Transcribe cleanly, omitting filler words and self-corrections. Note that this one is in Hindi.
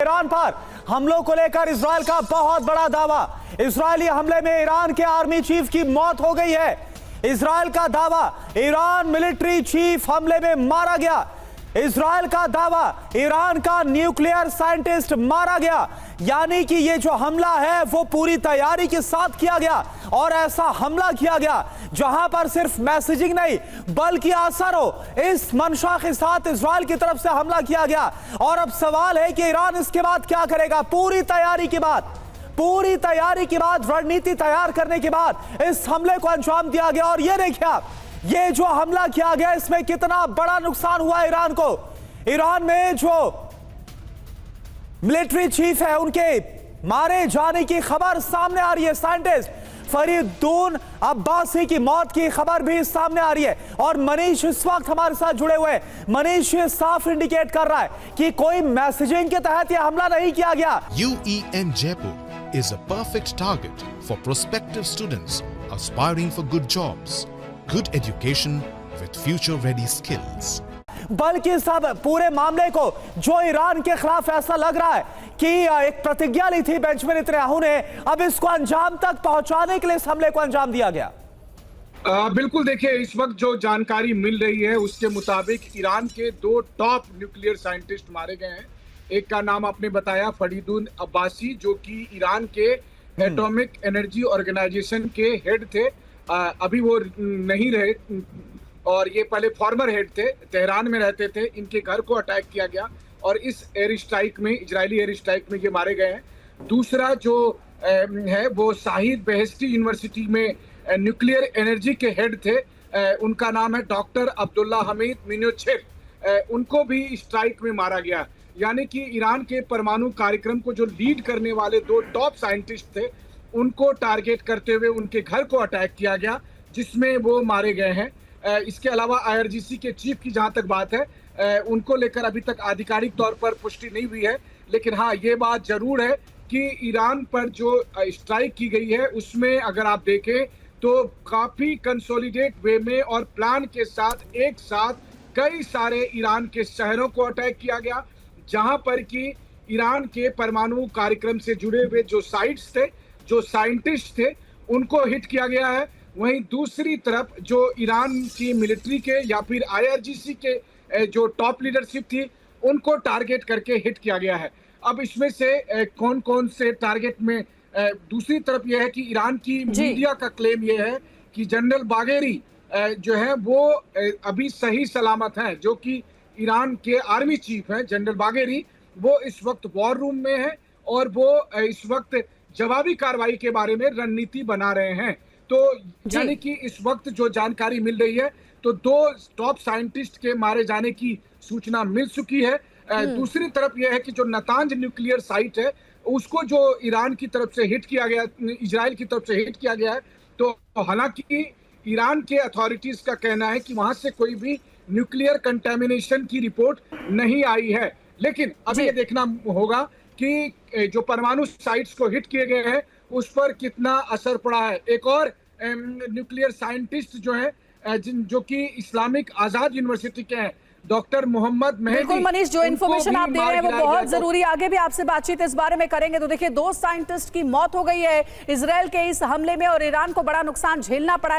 ईरान पर हमलों को लेकर इजराइल का बहुत बड़ा दावा। इजरायली हमले में ईरान के आर्मी चीफ की मौत हो गई है। इजराइल का दावा, ईरान मिलिट्री चीफ हमले में मारा गया। इजराइल का दावा, ईरान का न्यूक्लियर साइंटिस्ट मारा गया। यानी कि ये जो हमला है वो पूरी तैयारी के साथ किया गया और ऐसा हमला किया गया जहां पर सिर्फ मैसेजिंग नहीं बल्कि असर हो, इस मंशा के साथ इजराइल की तरफ से हमला किया गया। और अब सवाल है कि ईरान इसके बाद क्या करेगा। पूरी तैयारी के बाद रणनीति तैयार करने के बाद इस हमले को अंजाम दिया गया। और ये देखिए आप, ये जो हमला किया गया इसमें कितना बड़ा नुकसान हुआ ईरान को। ईरान में जो मिलिट्री चीफ है उनके मारे जाने की खबर सामने आ रही है। साइंटिस्ट फरीदुन अब्बासी की मौत की खबर भी सामने आ रही है। और मनीष इस वक्त हमारे साथ जुड़े हुए हैं। मनीष साफ इंडिकेट कर रहा है कि कोई मैसेजिंग के तहत यह हमला नहीं किया गया। UEN Jaipur is a perfect target for prospective students aspiring for good jobs, good education with future-ready skills. बल्कि सब पूरे मामले को जो ईरान के खिलाफ ऐसा लग रहा है कि एक प्रतिज्ञा ली थी बेंजामिन नेतन्याहू ने, अब इसको अंजाम तक पहुंचाने के लिए इस हमले को अंजाम दिया गया। बिल्कुल, देखिए इस वक्त जो जानकारी मिल रही है उसके मुताबिक ईरान के 2 टॉप न्यूक्लियर साइंटिस्ट मारे गए हैं। एक का नाम आपने बताया फरीदुन अब्बासी, जो कि ईरान के एटॉमिक एनर्जी ऑर्गेनाइजेशन के हेड थे। अभी वो नहीं रहे और ये पहले फॉर्मर हेड थे, तेहरान में रहते थे। इनके घर को अटैक किया गया और इस एयर स्ट्राइक में, इजरायली एयर स्ट्राइक में ये मारे गए हैं। दूसरा जो है वो शाहिद बेहेश्ती यूनिवर्सिटी में न्यूक्लियर एनर्जी के हेड थे। उनका नाम है डॉक्टर अब्दुल्ला हमीद मिन्योचेव। उनको भी स्ट्राइक में मारा गया। यानी कि ईरान के परमाणु कार्यक्रम को जो लीड करने वाले 2 टॉप साइंटिस्ट थे उनको टारगेट करते हुए उनके घर को अटैक किया गया, जिसमें वो मारे गए हैं। इसके अलावा IRGC के चीफ की जहां तक बात है, उनको लेकर अभी तक आधिकारिक तौर पर पुष्टि नहीं हुई है। लेकिन हाँ, ये बात जरूर है कि ईरान पर जो स्ट्राइक की गई है उसमें अगर आप देखें तो काफी कंसोलिडेट वे में और प्लान के साथ एक साथ कई सारे ईरान के शहरों को अटैक किया गया, जहां पर कि ईरान के परमाणु कार्यक्रम से जुड़े हुए जो साइट्स थे, जो साइंटिस्ट थे, उनको हिट किया गया है। वहीं दूसरी तरफ जो ईरान की मिलिट्री के या फिर IRGC के जो टॉप लीडरशिप थी उनको टारगेट करके हिट किया गया है। अब इसमें से कौन कौन से टारगेट में, दूसरी तरफ यह है कि ईरान की मीडिया का क्लेम यह है कि जनरल बागेरी जो है वो अभी सही सलामत हैं, जो कि ईरान के आर्मी चीफ हैं जनरल बागेरी, वो इस वक्त वॉर रूम में है और वो इस वक्त जवाबी कार्रवाई के बारे में रणनीति बना रहे हैं। तो यानी कि इस वक्त जो जानकारी मिल रही है तो 2 टॉप साइंटिस्ट के मारे जाने की सूचना मिल चुकी है। दूसरी तरफ यह है कि जो नतांज न्यूक्लियर साइट है उसको जो ईरान की तरफ से हिट किया गया, इजराइल की तरफ से हिट किया गया है। तो हालांकि ईरान के अथॉरिटीज का कहना है कि वहां से कोई भी न्यूक्लियर कंटेमिनेशन की रिपोर्ट नहीं आई है। लेकिन अभी ये देखना होगा कि जो परमाणु साइट्स को हिट किए गए हैं उस पर कितना असर पड़ा है। एक और न्यूक्लियर साइंटिस्ट जो है जो कि इस्लामिक आजाद यूनिवर्सिटी के हैं, डॉक्टर मोहम्मद मेहदी। बिल्कुल मनीष, जो इन्फॉर्मेशन आप दे रहे हैं वो बहुत जरूरी। आगे भी आपसे बातचीत इस बारे में करेंगे। तो देखिए, 2 साइंटिस्ट की मौत हो गई है इजराइल के इस हमले में और ईरान को बड़ा नुकसान झेलना पड़ा है।